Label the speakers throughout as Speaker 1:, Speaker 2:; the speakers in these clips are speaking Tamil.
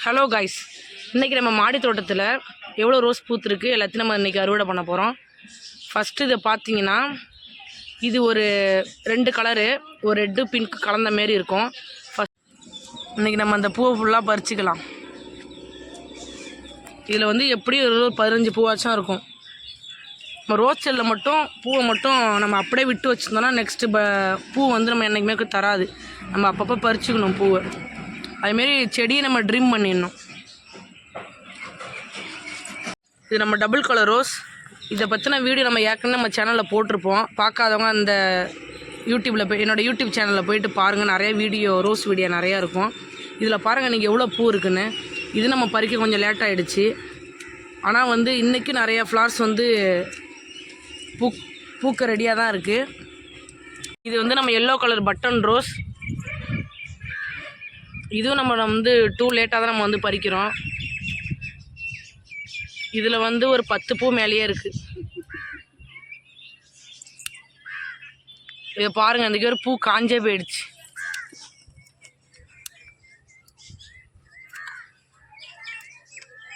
Speaker 1: ஹலோ கைஸ், இன்றைக்கி நம்ம மாடி தோட்டத்தில் எவ்வளோ ரோஸ் பூத்துருக்கு எல்லாத்தையும் நம்ம இன்றைக்கி அறுவடை பண்ண போகிறோம். ஃபஸ்ட்டு இதை பார்த்தீங்கன்னா இது ஒரு 2 கலரு, ஒரு ரெட்டு பிங்க் கலந்த மாரி இருக்கும். இன்றைக்கி நம்ம அந்த பூவை ஃபுல்லாக பறிச்சிக்கலாம். இதில் வந்து எப்படியும் ஒரு 15 பூவாச்சும் இருக்கும். நம்ம ரோஸ் செல்லில் மட்டும் பூவை மட்டும் நம்ம அப்படியே விட்டு வச்சுருந்தோம்னா நெக்ஸ்ட்டு பூ வந்து நம்ம என்றைக்குமே தராது. நம்ம அப்பப்போ பறிச்சுக்கணும் பூவை. அதுமாரி செடியை நம்ம ட்ரிம் பண்ணிடணும். இது நம்ம டபுள் கலர் ரோஸ். இதை பற்றின வீடியோ நம்ம ஏற்கனவே நம்ம சேனலில் போட்டிருப்போம். பார்க்காதவங்க அந்த யூடியூப்பில் போய் என்னோடய யூடியூப் சேனலில் போயிட்டு பாருங்கள். நிறைய வீடியோ ரோஸ் வீடியோ நிறையா இருக்கும். இதில் பாருங்கள் இன்றைக்கி எவ்வளோ பூ இருக்குன்னு. இது நம்ம பறிக்க கொஞ்சம் லேட் ஆகிடுச்சு. ஆனால் வந்து இன்றைக்கி நிறையா ஃப்ளார்ஸ் வந்து பூக்க ரெடியாக தான் இருக்குது. இது வந்து நம்ம எல்லோ கலர் பட்டன் ரோஸ். இதுவும் நம்ம வந்து லேட்டாக தான் நம்ம வந்து பறிக்கிறோம். இதில் வந்து ஒரு 10 பூ மேலேயே இருக்குது. இதை பாருங்கள், இன்றைக்கி ஒரு பூ காஞ்சே போயிடுச்சு.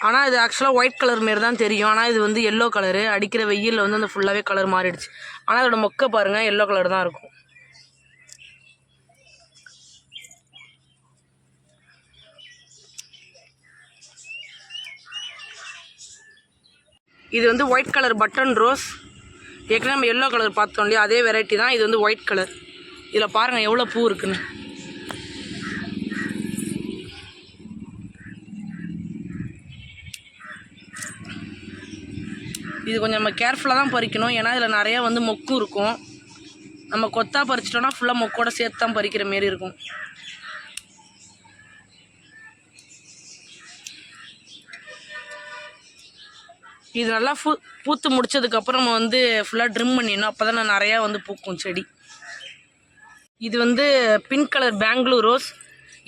Speaker 1: ஆனால் இது ஆக்சுவலாக ஒயிட் கலர் மாரி தான் தெரியும். ஆனால் இது வந்து எல்லோ கலரு. அடிக்கிற வெயிலில் வந்து அந்த ஃபுல்லாகவே கலர் மாறிடுச்சு. ஆனால் அதோட மொக்கை பாருங்கள், எல்லோ கலர் தான் இருக்கும். இது வந்து ஒயிட் கலர் பட்டன் ரோஸ். ஏற்கனவே நம்ம எல்லோ கலர் பார்த்தோம் இல்லையா, அதே வெரைட்டி தான். இது வந்து ஒயிட் கலர். இதில் பாருங்கள் எவ்வளோ பூ இருக்குன்னு. இது கொஞ்சம் நம்ம கேர்ஃபுல்லாக தான் பறிக்கணும். ஏன்னா இதில் நிறையா வந்து மொக்கு இருக்கும். நம்ம கொத்தா பறிச்சிட்டோன்னா ஃபுல்லாக மொக்கோட சேர்த்து தான் பறிக்கிற மாரி இருக்கும். இது நல்லா பூத்து முடிச்சதுக்கப்புறம் நம்ம வந்து ஃபுல்லாக ட்ரிம் பண்ணிடணும். அப்போ தான் நிறையா வந்து பூக்கும் செடி. இது வந்து பிங்க் கலர் பெங்களூர் ரோஸ்.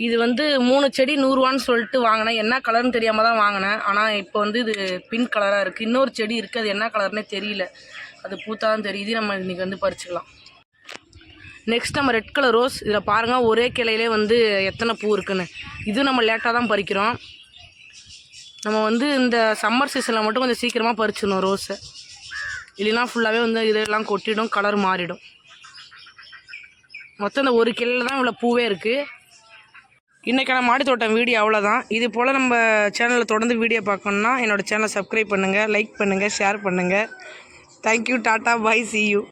Speaker 1: இது வந்து 3 செடி 100 ரூபான்னு சொல்லிட்டு வாங்கினேன். என்ன கலர்னு தெரியாமல் தான் வாங்கினேன். ஆனால் இப்போ வந்து இது பிங்க் கலராக இருக்குது. இன்னொரு செடி இருக்குது, அது என்ன கலர்னே தெரியல. அது பூத்தா தான் தெரியுது. நம்ம இன்றைக்கி வந்து பறிச்சுக்கலாம். நெக்ஸ்ட் நம்ம ரெட் கலர் ரோஸ். இதில் பாருங்கள் ஒரே கிளையிலே வந்து எத்தனை பூ இருக்குன்னு. இதுவும் நம்ம லேட்டாக தான் பறிக்கிறோம். நம்ம வந்து இந்த சம்மர் சீசனில் மட்டும் கொஞ்சம் சீக்கிரமாக பறிச்சிடணும் ரோஸை. இல்லைன்னா ஃபுல்லாகவே வந்து இதெல்லாம் கொட்டிடும், கலர் மாறிடும். மொத்தம் இந்த ஒரு கிளையில் தான் இவ்வளோ பூவே இருக்குது. இன்றைக்கான மாடி தோட்டம் வீடியோ அவ்வளோதான். இது போல் நம்ம சேனலில் தொடர்ந்து வீடியோ பார்க்கணுன்னா என்னோடய சேனலை சப்ஸ்கிரைப் பண்ணுங்கள், லைக் பண்ணுங்கள், ஷேர் பண்ணுங்கள். Thank you, tata, bye, see you.